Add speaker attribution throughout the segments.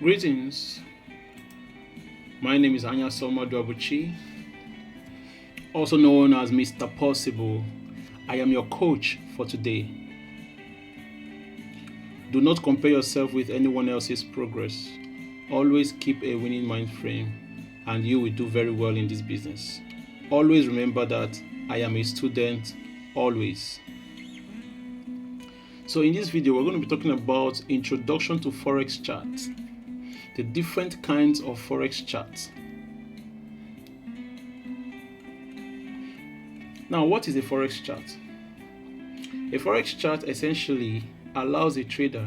Speaker 1: Greetings, my name is Anya Soma Dwabuchi, also known as Mr. Possible. I am your coach for today. Do not compare yourself with anyone else's progress. Always keep a winning mind frame and you will do very well in this business. Always remember that I am a student, always. So in this video, we're going to be talking about introduction to Forex charts, the different kinds of Forex charts. Now, what is a Forex chart? A Forex chart essentially allows a trader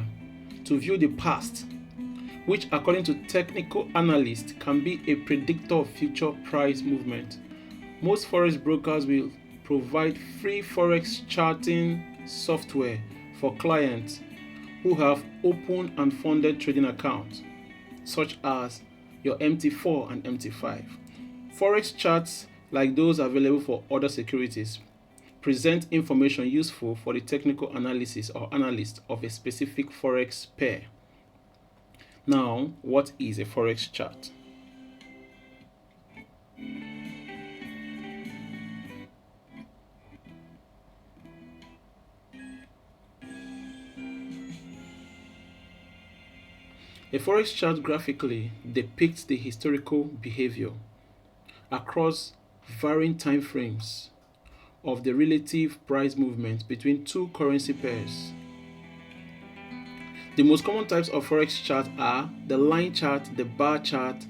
Speaker 1: to view the past, which according to technical analysts can be a predictor of future price movement. Most Forex brokers will provide free Forex charting software for clients who have open and funded trading accounts, such as your MT4 and MT5. Forex charts, like those available for other securities, present information useful for the technical analysis or analyst of a specific Forex pair. Now, what is a Forex chart? A Forex chart graphically depicts the historical behavior across varying time frames of the relative price movement between two currency pairs. The most common types of Forex chart are the line chart, the bar chart,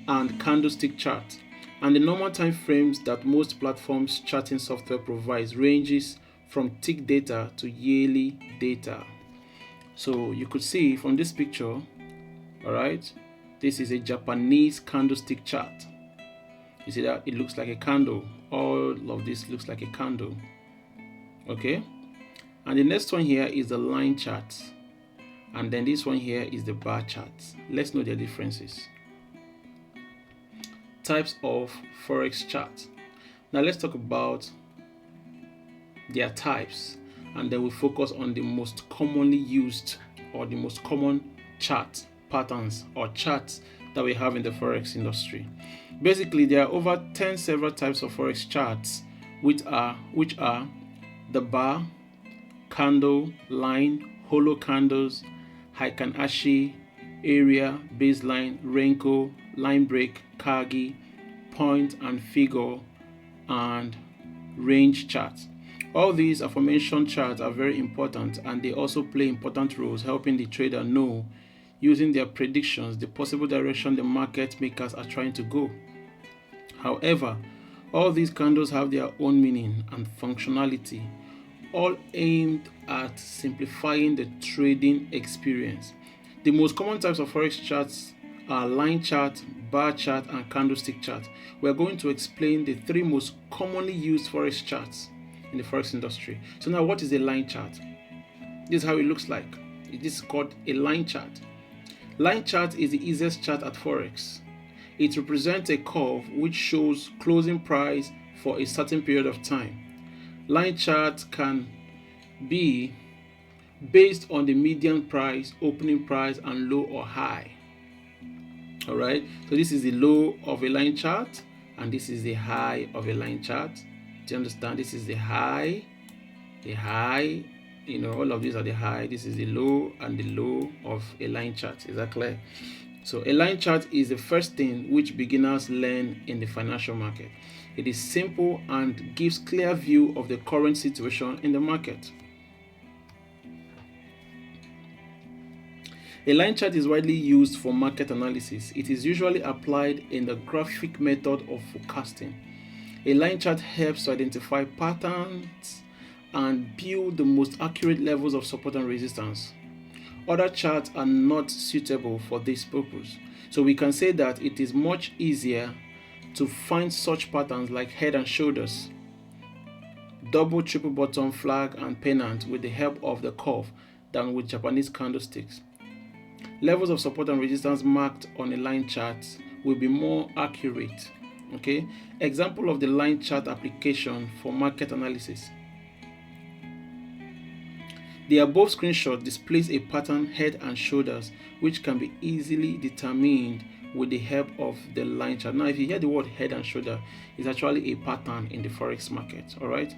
Speaker 1: and candlestick chart. And the normal time frames that most platforms charting software provides ranges from tick data to yearly data. So you could see from this picture, all right, this is a Japanese candlestick chart. You see that it looks like a candle. All of this looks like a candle. Okay, and the next one here is the line chart, and then this one here is the bar chart. Let's know their differences. Types of Forex chart. Now let's talk about their types, and then we'll focus on the most commonly used or the most common chart patterns or charts that we have in the Forex industry. Basically, there are over 10 several types of Forex charts, which are the bar, candle, line, hollow candles, Heikan Ashi, area, baseline, Renko, line break, Kagi, point and figure, and range charts. All these aforementioned charts are very important, and they also play important roles helping the trader know, using their predictions, the possible direction the market makers are trying to go. However, all these candles have their own meaning and functionality, all aimed at simplifying the trading experience. The most common types of Forex charts are line chart, bar chart, and candlestick chart. We're going to explain the three most commonly used Forex charts in the Forex industry. So now, what is a line chart? This is how it looks like. This is called a line chart. Line chart is the easiest chart at Forex. It represents a curve which shows closing price for a certain period of time. Line chart can be based on the median price, opening price, and low or high. All right, so this is the low of a line chart, and this is the high of a line chart. Do you understand? This is the high, all of these are the high. This is the low and the low of a line chart. Is that clear? So a line chart is the first thing which beginners learn in the financial market. It is simple and gives clear view of the current situation in the market. A line chart is widely used for market analysis. It is usually applied in the graphic method of forecasting. A line chart helps to identify patterns and build the most accurate levels of support and resistance. Other charts are not suitable for this purpose. So we can say that it is much easier to find such patterns like head and shoulders, double, triple bottom, flag, and pennant with the help of the curve than with Japanese candlesticks. Levels of support and resistance marked on a line chart will be more accurate. Okay, example of the line chart application for market analysis. The above screenshot displays a pattern head and shoulders which can be easily determined with the help of the line chart. Now, if you hear the word head and shoulder, it's actually a pattern in the forex market. All right,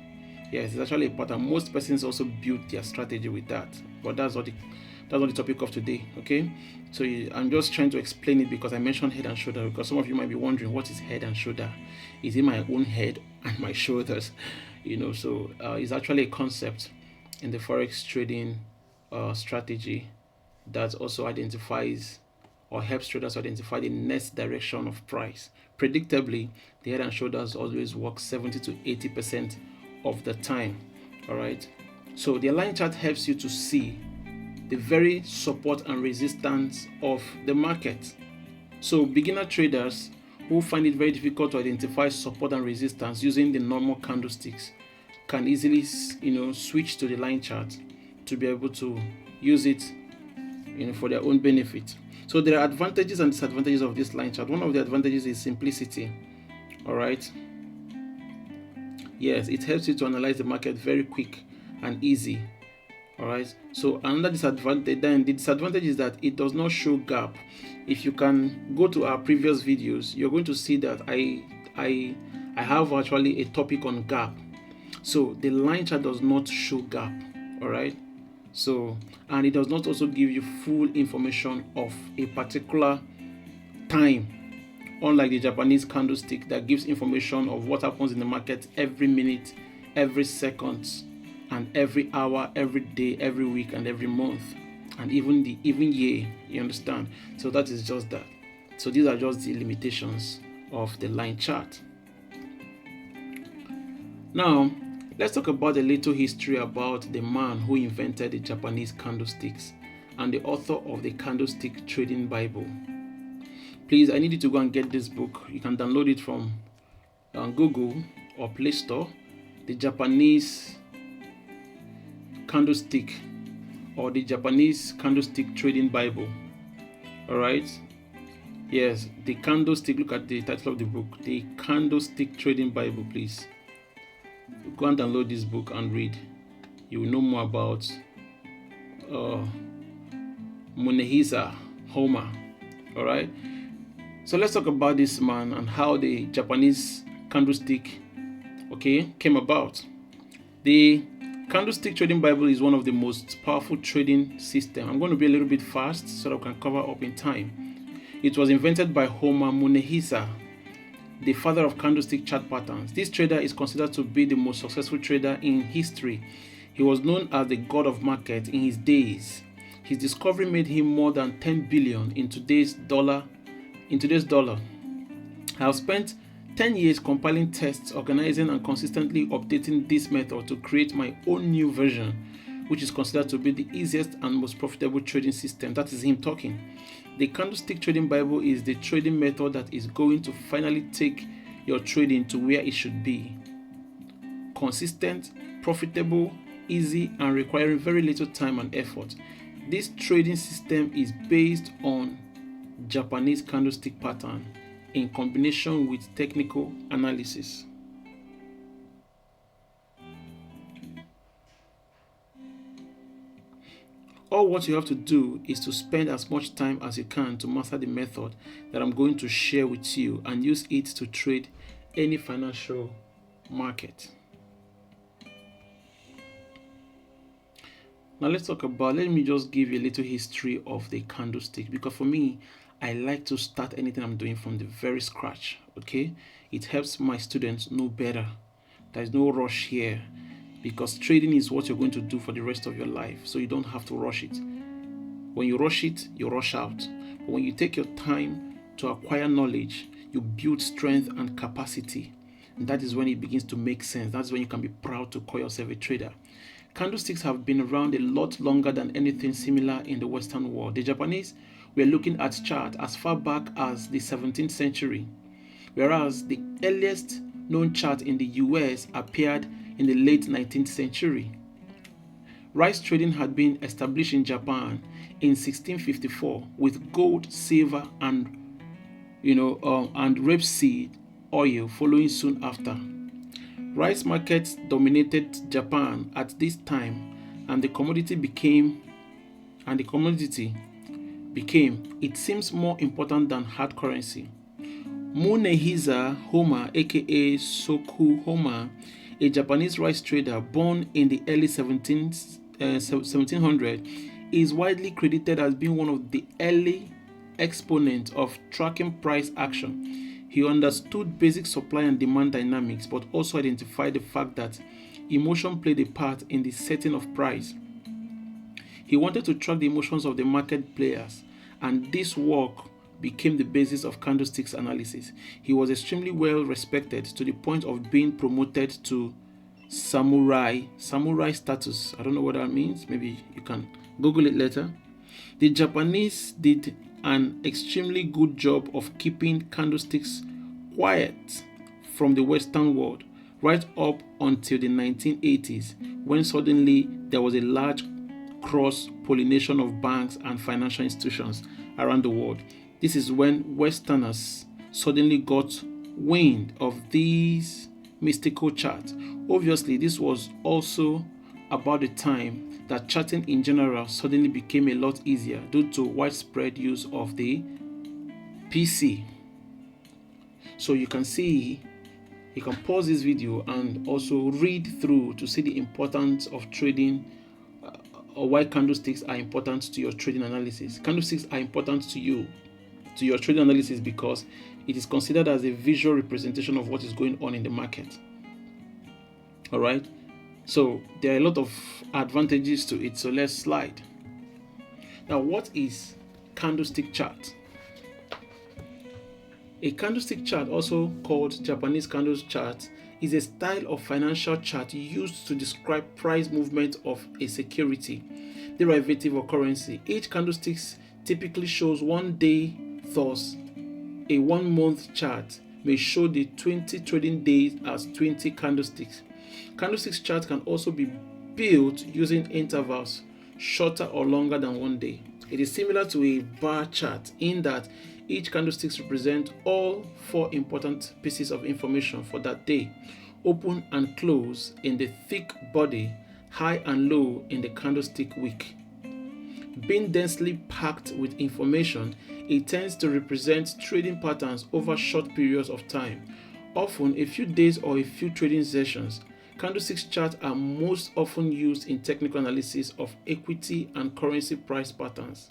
Speaker 1: yes, it's actually a pattern. Most persons also build their strategy with that, but that's not the topic of today. Okay, so I'm just trying to explain it because I mentioned head and shoulder, because some of you might be wondering, what is head and shoulder? Is it my own head and my shoulders? So it's actually a concept in the forex trading strategy that also identifies or helps traders identify the next direction of price. Predictably, the head and shoulders always work 70 to 80% of the time. All right, so the line chart helps you to see the very support and resistance of the market. So beginner traders who find it very difficult to identify support and resistance using the normal candlesticks can easily switch to the line chart to be able to use it for their own benefit. So there are advantages and disadvantages of this line chart. One of the advantages is simplicity. All right, yes, it helps you to analyze the market very quick and easy. All right, so another disadvantage, then the disadvantage is that it does not show gap. If you can go to our previous videos, you're going to see that I have actually a topic on gap. So the line chart does not show gap. All right, so, and it does not also give you full information of a particular time, unlike the Japanese candlestick that gives information of what happens in the market every minute, every second, and every hour, every day, every week, and every month, and even year. You understand? So that is just that. So these are just the limitations of the line chart. Now, let's talk about a little history about the man who invented the Japanese candlesticks and the author of the Candlestick Trading Bible. Please, I need you to go and get this book. You can download it from Google or Play Store. The Japanese Candlestick, or the Japanese Candlestick Trading Bible. All right. Yes, the Candlestick. Look at the title of the book, the Candlestick Trading Bible. Please go and download this book and read. You will know more about Munehisa Homer. All right. So let's talk about this man and how the Japanese candlestick, came about. The Candlestick Trading Bible is one of the most powerful trading systems. I'm going to be a little bit fast so that I can cover up in time. It was invented by Homer Munehisa, the father of candlestick chart patterns. This trader is considered to be the most successful trader in history. He was known as the god of market in his days. His discovery made him more than 10 billion in today's dollar. I have spent 10 years compiling tests, organizing and consistently updating this method to create my own new version, which is considered to be the easiest and most profitable trading system. That is him talking. The Candlestick Trading Bible is the trading method that is going to finally take your trading to where it should be. Consistent, profitable, easy, and requiring very little time and effort. This trading system is based on Japanese candlestick pattern in combination with technical analysis. All what you have to do is to spend as much time as you can to master the method that I'm going to share with you and use it to trade any financial market. Now let me just give you a little history of the candlestick, because for me, I like to start anything I'm doing from the very scratch. Okay, it helps my students know better. There is no rush here, because trading is what you're going to do for the rest of your life, so you don't have to rush it. When you rush it, you rush out. But when you take your time to acquire knowledge, you build strength and capacity, and that is when it begins to make sense. That's when you can be proud to call yourself a trader. Candlesticks have been around a lot longer than anything similar in the Western world. The Japanese were looking at charts as far back as the 17th century, whereas the earliest known chart in the US appeared in the late 19th century. Rice trading had been established in Japan in 1654 with gold, silver, and rapeseed oil following soon after. Rice markets dominated Japan at this time, and the commodity became, it seems more important than hard currency. Munehisa Homa, aka Soku Homa, a Japanese rice trader born in the early 1700s, is widely credited as being one of the early exponents of tracking price action. He understood basic supply and demand dynamics, but also identified the fact that emotion played a part in the setting of price. He wanted to track the emotions of the market players, and this work became the basis of candlesticks analysis. He was extremely well respected to the point of being promoted to samurai status. I don't know what that means. Maybe you can Google it later. The Japanese did an extremely good job of keeping candlesticks quiet from the Western world right up until the 1980s, when suddenly there was a large cross-pollination of banks and financial institutions around the world. This is when Westerners suddenly got wind of these mystical charts. Obviously, this was also about the time that charting in general suddenly became a lot easier due to widespread use of the PC. So you can see, you can pause this video and also read through to see the importance of trading, or why candlesticks are important to your trading analysis. Candlesticks are important to you, to your trading analysis, because it is considered as a visual representation of what is going on in the market. All right, so there are a lot of advantages to it, so let's slide. Now, what is candlestick chart? A candlestick chart, also called Japanese candle chart, is a style of financial chart used to describe price movement of a security, derivative, or currency. Each candlestick typically shows 1 day. Thus, a 1 month chart may show the 20 trading days as 20 candlesticks. Candlestick chart can also be built using intervals shorter or longer than 1 day. It is similar to a bar chart in that each candlestick represents all 4 important pieces of information for that day: open and close in the thick body, high and low in the candlestick wick. Being densely packed with information, it tends to represent trading patterns over short periods of time, often a few days or a few trading sessions. Candlestick charts are most often used in technical analysis of equity and currency price patterns.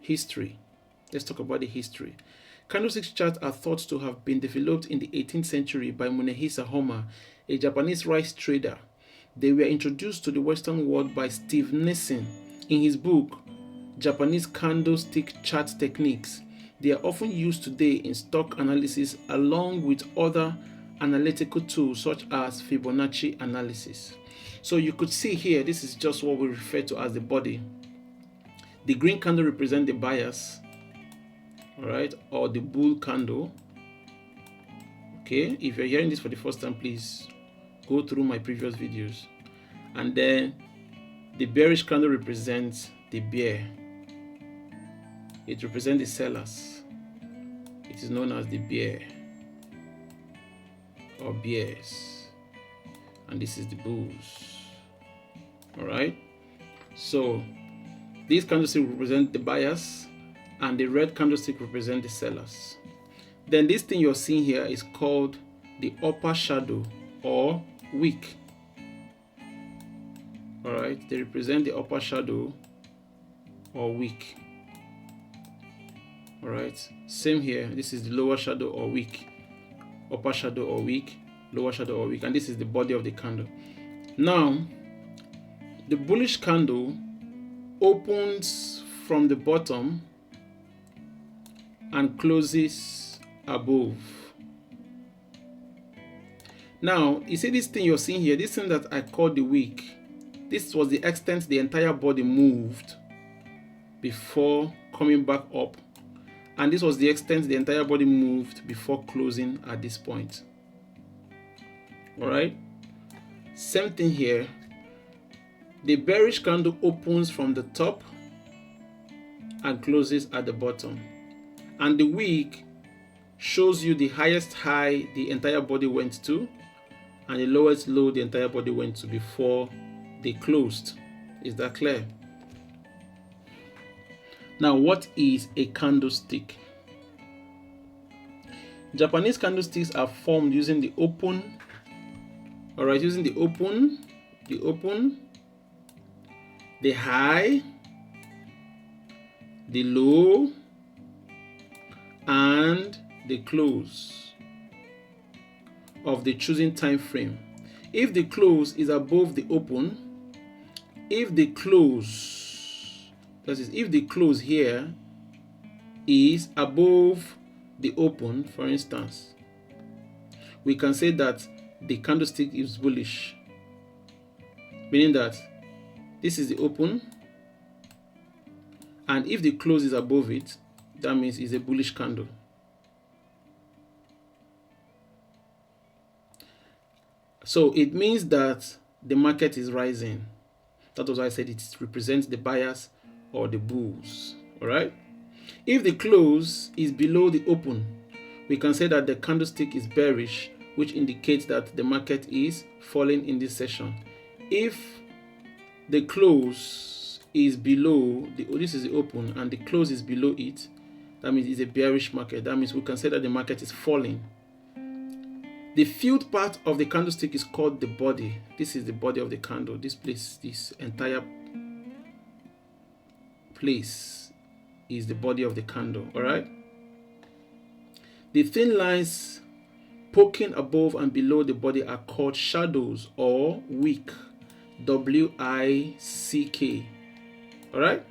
Speaker 1: History. Let's talk about the history. Candlestick charts are thought to have been developed in the 18th century by Munehisa Homa, a Japanese rice trader. They were introduced to the Western world by Steve Nissen in his book Japanese Candlestick Chart Techniques. They are often used today in stock analysis along with other analytical tools such as Fibonacci analysis. So you could see here, this is just what we refer to as the body. The green candle represents the bias, all right, or the bull candle. Okay, if you're hearing this for the first time, please go through my previous videos. And then the bearish candle represents the bear. It represents the sellers. It is known as the bear or bears. And this is the bulls. All right. So these candlesticks represent the buyers, and the red candlestick represent the sellers. Then this thing you're seeing here is called the upper shadow or wick. All right, they represent the upper shadow or wick. All right, same here. This is the lower shadow or wick, upper shadow or wick, lower shadow or wick, and this is the body of the candle. Now, the bullish candle opens from the bottom and closes above. Now, you see this thing you're seeing here, this thing that I call the wick. This was the extent the entire body moved before coming back up, and this was the extent the entire body moved before closing at this point. All right, same thing here. The bearish candle opens from the top and closes at the bottom, and the wick shows you the highest high the entire body went to and the lowest low the entire body went to before they closed. Is that clear? Now, what is a candlestick? Japanese candlesticks are formed using the open, all right, using the open, the high, the low, and the close of the chosen time frame. If the close is above the open, if the close, that is, if the close here is above the open, for instance, we can say that the candlestick is bullish, meaning that this is the open, and if the close is above it, that means it's a bullish candle. So it means that the market is rising. That was why I said it represents the buyers or the bulls. All right. If the close is below the open, we can say that the candlestick is bearish, which indicates that the market is falling in this session. If the close is below this is the open, and the close is below it, that means it's a bearish market. That means we can say that the market is falling. The filled part of the candlestick is called the body. This is the body of the candle. This place, this entire place is the body of the candle. All right. The thin lines poking above and below the body are called shadows or wick. W-I-C-K. All right.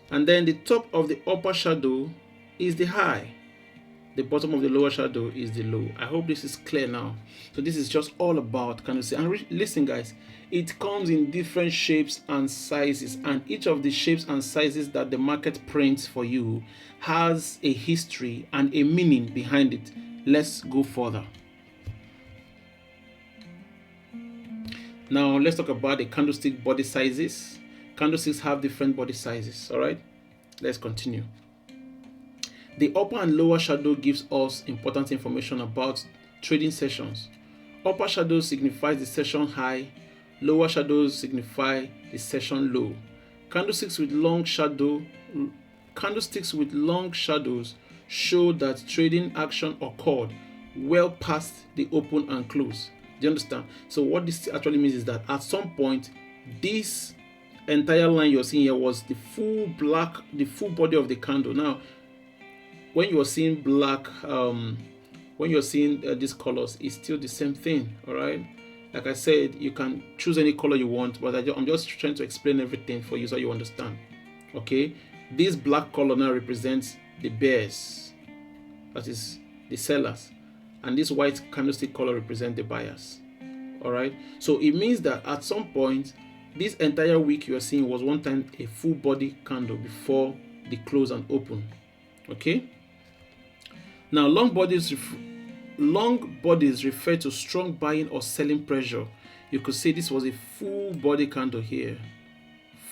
Speaker 1: And then the top of the upper shadow is the high. The bottom of the lower shadow is the low. I hope this is clear now. So this is just all about candlestick. And listen, guys, it comes in different shapes and sizes, and each of the shapes and sizes that the market prints for you has a history and a meaning behind it. Let's go further. Now let's talk about the candlestick body sizes. Candlesticks have different body sizes. All right, let's continue. The upper and lower shadow gives us important information about trading sessions. Upper shadow signifies the session high, lower shadows signify the session low. Candlesticks with long shadows show that trading action occurred well past the open and close. Do you understand? So what this actually means is that at some point, this entire line you're seeing here was the full body of the candle. Now, when you are seeing black, when you're seeing these colors, it's still the same thing. All right. Like I said, you can choose any color you want, but I'm just trying to explain everything for you so you understand. Okay. This black color now represents the bears, that is the sellers, and this white candlestick color represents the buyers. All right. So it means that at some point, this entire wick you are seeing was one time a full body candle before the close and open. Okay. Now, long bodies refer to strong buying or selling pressure. You could say this was a full body candle here.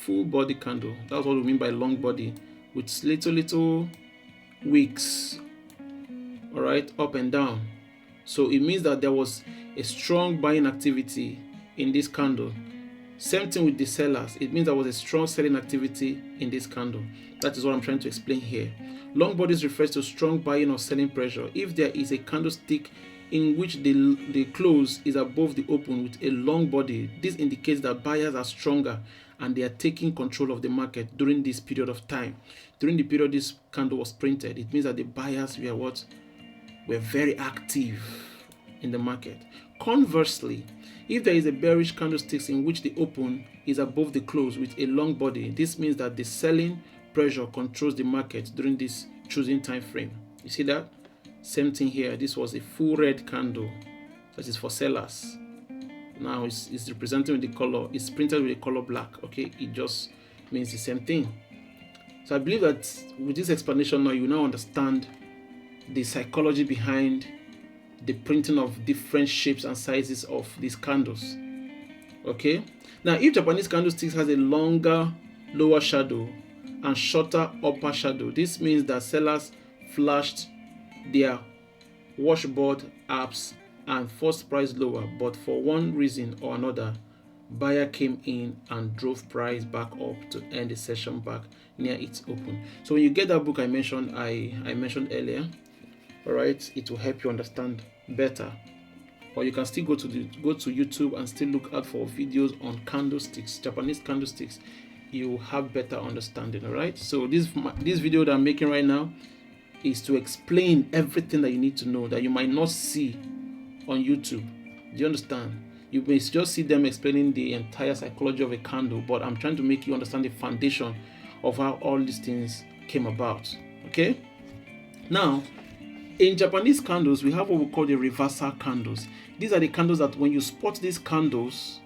Speaker 1: Full body candle. That's what we mean by long body, with little wicks, all right, up and down. So it means that there was a strong buying activity in this candle. Same thing with the sellers. It means there was a strong selling activity in this candle. That is what I'm trying to explain here. Long bodies refers to strong buying or selling pressure. If there is a candlestick in which the close is above the open with a long body, this indicates that buyers are stronger and they are taking control of the market during this period of time. During the period this candle was printed, it means that the buyers were very active in the market. Conversely, if there is a bearish candlestick in which the open is above the close with a long body, this means that the selling pressure controls the market during this choosing time frame. You see that? Same thing here. This was a full red candle. That is for sellers. Now it's representing with the color. It's printed with the color black. Okay, it just means the same thing. So I believe that with this explanation now, you now understand the psychology behind the printing of different shapes and sizes of these candles. Okay. Now, if Japanese candlesticks has a longer lower shadow and shorter upper shadow, this means that sellers flashed their washboard apps and forced price lower, but for one reason or another, buyer came in and drove price back up to end the session back near its open. So when you get that book I mentioned earlier, all right, it will help you understand better. Or you can still go to YouTube and still look out for videos on candlesticks, Japanese candlesticks. You will have better understanding. All right, so this video that I'm making right now is to explain everything that you need to know that you might not see on YouTube. Do you understand? You may just see them explaining the entire psychology of a candle, but I'm trying to make you understand the foundation of how all these things came about. Okay, now in Japanese candles we have what we call the reversal candles. These are the candles that when you spot these candles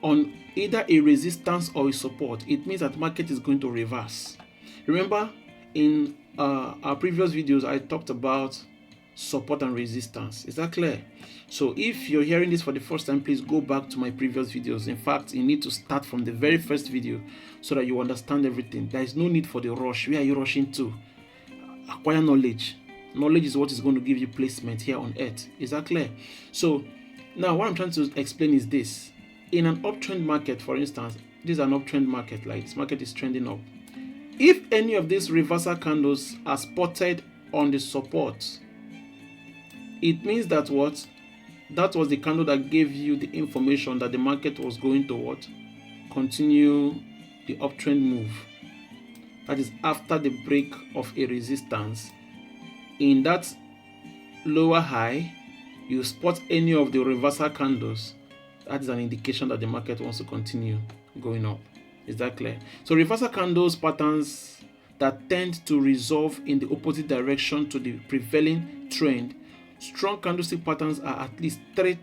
Speaker 1: on either a resistance or a support, it means that the market is going to reverse. Remember in our previous videos I talked about support and resistance. Is that clear? So if you're hearing this for the first time, please go back to my previous videos. In fact, you need to start from the very first video so that you understand everything. There is no need for the rush. Where are you rushing to? Acquire knowledge. Knowledge is what is going to give you placement here on earth. Is that clear? So now what I'm trying to explain is this. In an uptrend market, for instance, this is an uptrend market, like this market is trending up. If any of these reversal candles are spotted on the support, it means that what? That was the candle that gave you the information that the market was going to what? Continue the uptrend move. That is after the break of a resistance. In that lower high, you spot any of the reversal candles. That is an indication that the market wants to continue going up. Is that clear? So reversal candles patterns that tend to resolve in the opposite direction to the prevailing trend. Strong candlestick patterns are at least 3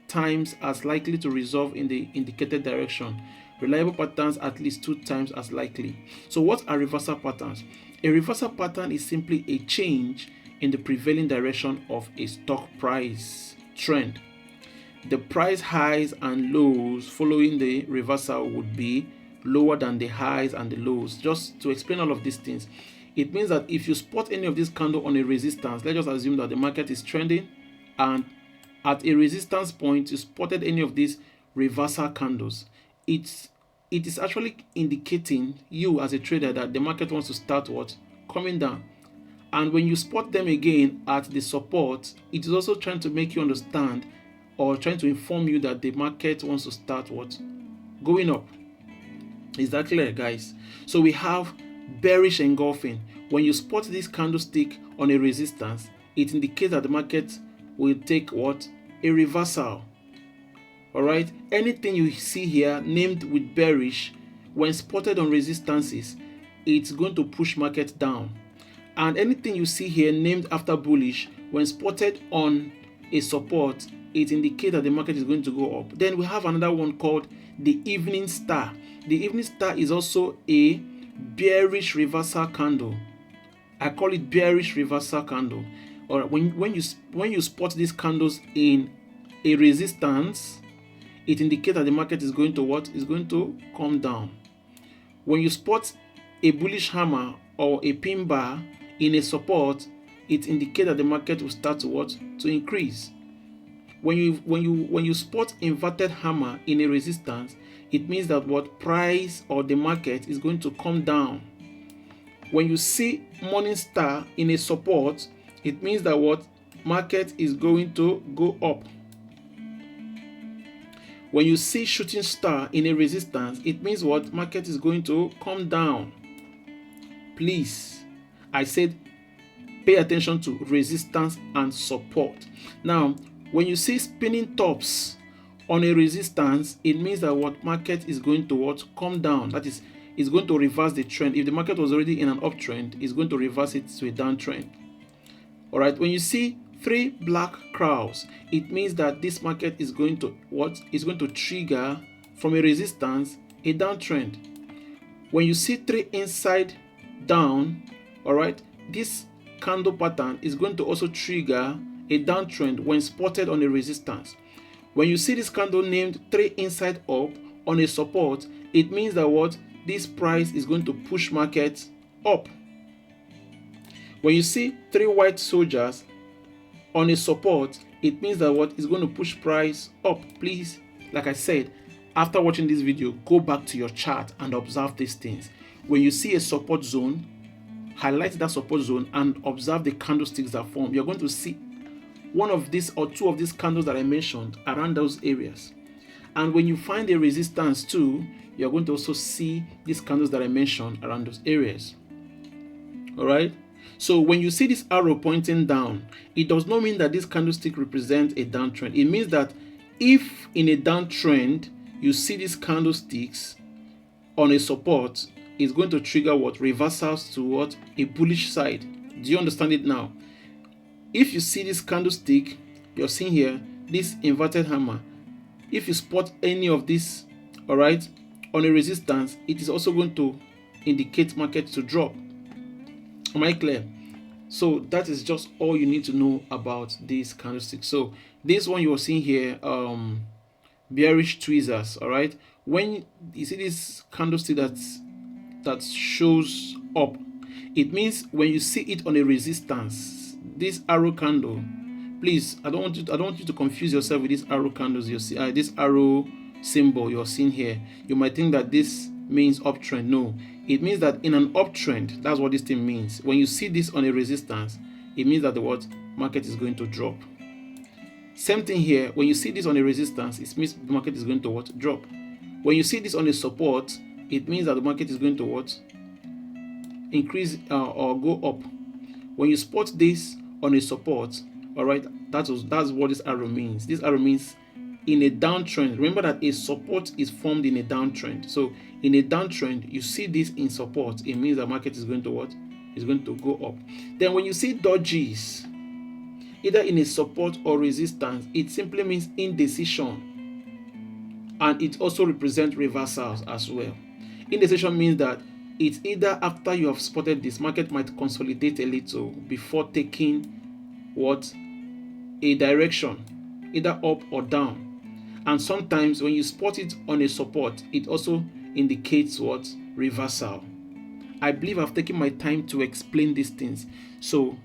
Speaker 1: times as likely to resolve in the indicated direction. Reliable patterns at least 2 times as likely. So what are reversal patterns? A reversal pattern is simply a change in the prevailing direction of a stock price trend. The price highs and lows following the reversal would be lower than the highs and the lows. Just to explain all of these things, it means that if you spot any of this candle on a resistance, let's just assume that the market is trending and at a resistance point you spotted any of these reversal candles, it is actually indicating you as a trader that the market wants to start what? Coming down. And when you spot them again at the support, it is also trying to make you understand or trying to inform you that the market wants to start what? Going up. Is that clear, guys? So we have bearish engulfing. When you spot this candlestick on a resistance, it indicates that the market will take what? A reversal. All right, anything you see here named with bearish, when spotted on resistances, it's going to push market down. And anything you see here named after bullish, when spotted on a support, it indicates that the market is going to go up. Then we have another one called the evening star. The evening star is also a bearish reversal candle. I call it bearish reversal candle. All right, when you spot these candles in a resistance, it indicates that the market is going to what? Is going to come down. When you spot a bullish hammer or a pin bar in a support, it indicates that the market will start to what? To increase. When you spot inverted hammer in a resistance, it means that what? Price or the market is going to come down. When you see morning star in a support, it means that what? Market is going to go up. When you see shooting star in a resistance, it means what? Market is going to come down. Please, I said pay attention to resistance and support. Now, when you see spinning tops on a resistance, it means that what? Market is going to what? Come down. That is, it's going to reverse the trend. If the market was already in an uptrend, it's going to reverse it to a downtrend. All right, when you see 3 black crows, it means that this market is going to what? Is going to trigger from a resistance a downtrend. When you see 3 inside down, all right, this candle pattern is going to also trigger a downtrend when spotted on a resistance. When you see this candle named 3 inside up on a support, it means that what? This price is going to push market up. When you see 3 white soldiers on a support, it means that what? Is going to push price up. Please, like I said, After watching this video, go back to your chart and observe these things. When you see a support zone, highlight that support zone and observe the candlesticks that form. You're going to see one of these or two of these candles that I mentioned around those areas. And when you find a resistance too, you're going to also see these candles that I mentioned around those areas. All right. So when you see this arrow pointing down, it does not mean that this candlestick represents a downtrend. It means that if in a downtrend you see these candlesticks on a support, it's going to trigger what? Reversals to what? A bullish side. Do you understand it now? If you see this candlestick, you're seeing here, this inverted hammer, if you spot any of this, all right, on a resistance, it is also going to indicate market to drop. Am I clear? So that is just all you need to know about this candlestick. So this one you are seeing here, bearish tweezers. All right, when you see this candlestick that shows up, it means when you see it on a resistance, this arrow candle, please, I don't want you to confuse yourself with these arrow candles you see, this arrow symbol you're seeing here. You might think that this means uptrend. No, it means that in an uptrend, that's what this thing means. When you see this on a resistance, it means that the what? Market is going to drop. Same thing here. When you see this on a resistance, it means the market is going to what? Drop. When you see this on a support, it means that the market is going to what? Increase or go up. When you spot this on a support, all right, that's what this arrow means. This arrow means in a downtrend. Remember that a support is formed in a downtrend. So in a downtrend, you see this in support, it means the market is going to what? Is going to go up. Then when you see dodges, either in a support or resistance, it simply means indecision. And it also represents reversals as well. Indecision means that it's either after you have spotted this, market might consolidate a little before taking what? A direction, either up or down. And sometimes when you spot it on a support, it also indicates what? Reversal. I believe I've taken my time to explain these things. So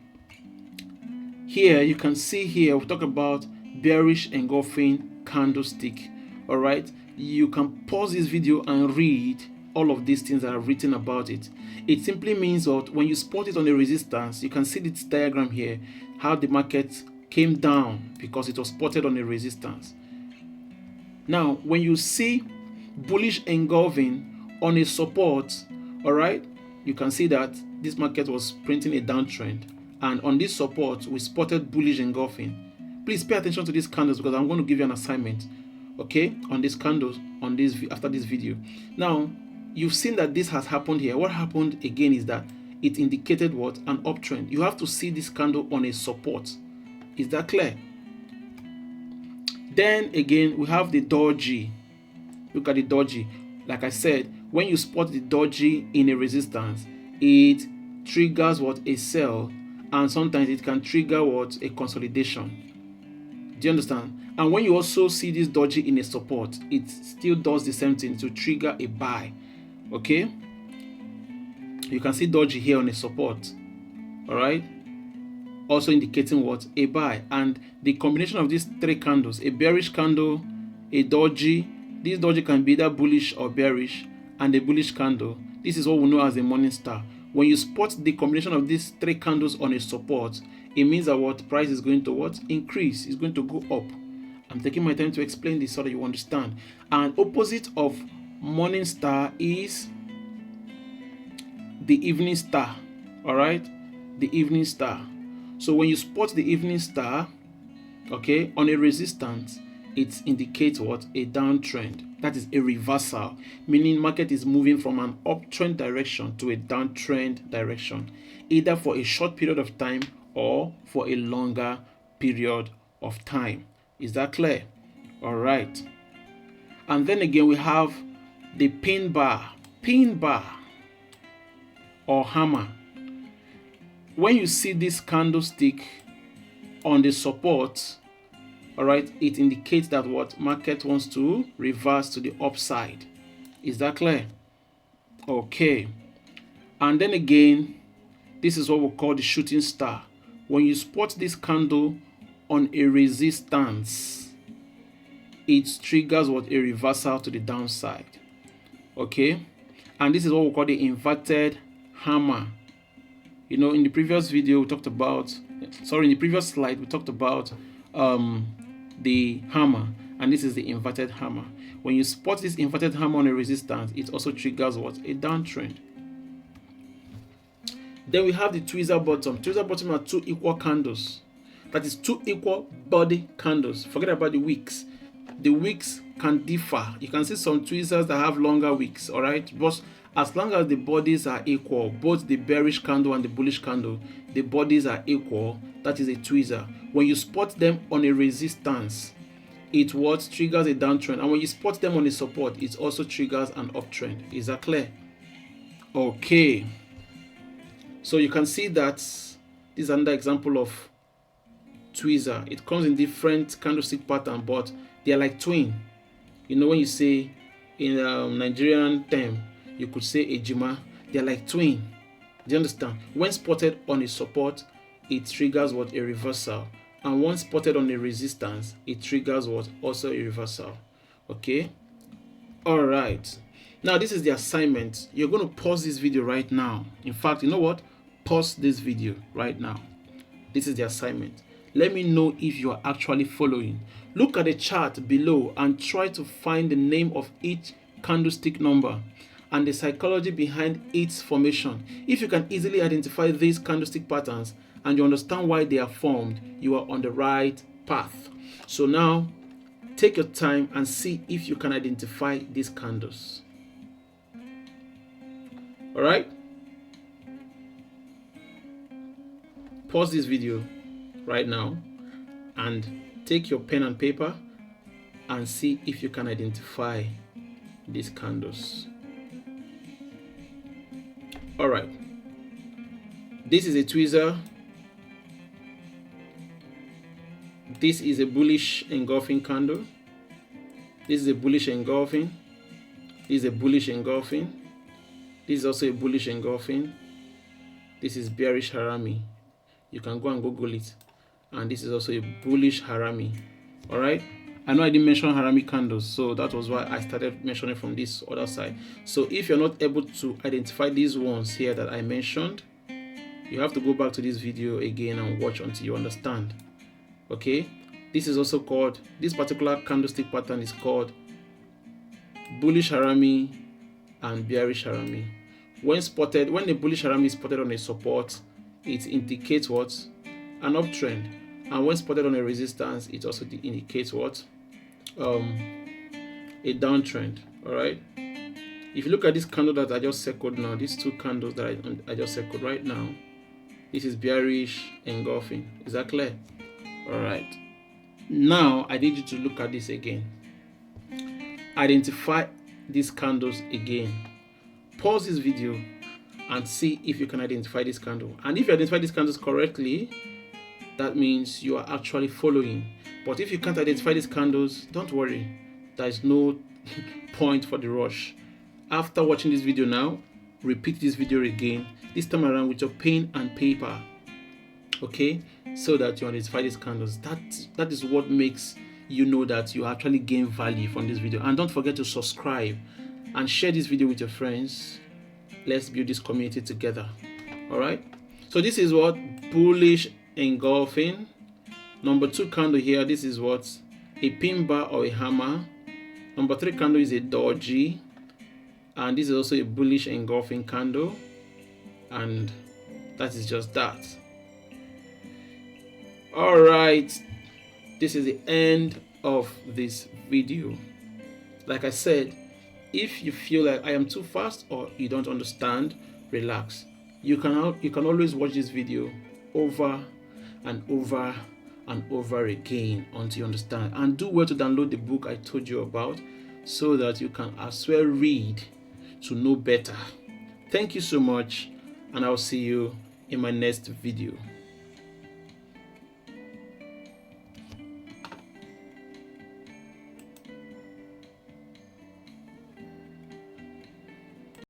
Speaker 1: here you can see here we talk about bearish engulfing candlestick. All right, you can pause this video and read all of these things that I've written about it. It simply means that when you spot it on a resistance, you can see this diagram here, how the market came down because it was spotted on a resistance. Now, when you see bullish engulfing on a support, all right, you can see that this market was printing a downtrend, and on this support we spotted bullish engulfing. Please pay attention to these candles because I'm going to give you an assignment, okay, on these candles on this after this video. Now you've seen that this has happened here. What happened again is that it indicated what? An uptrend. You have to see this candle on a support. Is that clear? Then again, we have the doji. Look at the doji. Like I said, when you spot the doji in a resistance, it triggers what? A sell, and sometimes it can trigger what? A consolidation. Do you understand? And when you also see this doji in a support, it still does the same thing to trigger a buy. Okay, you can see doji here on a support. All right, also indicating what? A buy. And the combination of these three candles, a bearish candle, a doji, this doji can be either bullish or bearish, and a bullish candle, this is what we know as a morning star. When you spot the combination of these three candles on a support, it means that what? Price is going to what? Increase. It's going to go up. I'm taking my time to explain this so that you understand. And opposite of morning star is the evening star. All right, the evening star. So when you spot the evening star, okay, on a resistance, it indicates what? A downtrend. That is a reversal, meaning market is moving from an uptrend direction to a downtrend direction, either for a short period of time or for a longer period of time. Is that clear? All right. And then again, we have the pin bar or hammer. When you see this candlestick on the support, all right, it indicates that what? Market wants to reverse to the upside. Is that clear? Okay. And then again, this is what we call the shooting star. When you spot this candle on a resistance,
Speaker 2: it triggers what? A reversal to the downside. Okay, and this is what we call the inverted hammer. You know, in the previous video we talked about, sorry, in the previous slide we talked about the hammer, and this is the inverted hammer. When you spot this inverted hammer on a resistance, it also triggers what? A downtrend. Then we have the tweezer bottom. Tweezer bottom are two equal candles. That is two equal body candles. Forget about the wicks. The wicks can differ. You can see some tweezers that have longer wicks, all right? But as long as the bodies are equal, both the bearish candle and the bullish candle, the bodies are equal, that is a tweezer. When you spot them on a resistance, it what? Triggers a downtrend. And when you spot them on a support, it also triggers an uptrend. Is that clear? Okay. So you can see that this is another example of tweezer. It comes in different candlestick pattern, but they are like twin. You know, when you say in Nigerian term, you could say ejima. They are like twin. Do you understand? When spotted on a support, it triggers what? A reversal. And once spotted on a resistance, it triggers what? Also a reversal. Okay. All right. Now this is the assignment. You're going to pause this video right now. In fact, you know what? Pause this video right now. This is the assignment. Let me know if you are actually following. Look at the chart below and try to find the name of each candlestick number and the psychology behind its formation. If you can easily identify these candlestick patterns and you understand why they are formed, you are on the right path. So now, take your time and see if you can identify these candles. All right? Pause this video right now and take your pen and paper and see if you can identify these candles. All right. This is a tweezer. This is a bullish engulfing candle. This is a bullish engulfing. This is a bullish engulfing. This is also a bullish engulfing. This is bearish harami. You can go and Google it. And this is also a bullish harami. All right. I know I didn't mention harami candles, so that was why I started mentioning from this other side. So if you're not able to identify these ones here that I mentioned, you have to go back to this video again and watch until you understand. Okay. This is also called, this particular candlestick pattern is called bullish harami and bearish harami. When spotted, when the bullish harami is spotted on a support, it indicates what? An uptrend. And when spotted on a resistance, it also indicates what? A downtrend. All right. If you look at this candle that I just circled now, these two candles that I just circled right now, this is bearish engulfing. Is that clear? All right. Now I need you to look at this again. Identify these candles again. Pause this video and see if you can identify this candle. And if you identify these candles correctly, that means you are actually following. But if you can't identify these candles, don't worry. There is no point for the rush. After watching this video now, repeat this video again, this time around with your pen and paper. Okay? So that you identify these candles. That is what makes you know that you actually gain value from this video. And don't forget to subscribe and share this video with your friends. Let's build this community together. All right? So this is what? Bullish engulfing. Number 2 candle here, this is what? A pin bar or a hammer. Number 3 candle is a doji. And this is also a bullish engulfing candle. And that is just that. All right. This is the end of this video. Like I said, if you feel like I am too fast or you don't understand, relax. You can always watch this video over and over and over again until you understand. And do well to download the book I told you about so that you can as well read to know better. Thank you so much, and I'll see you in my next video.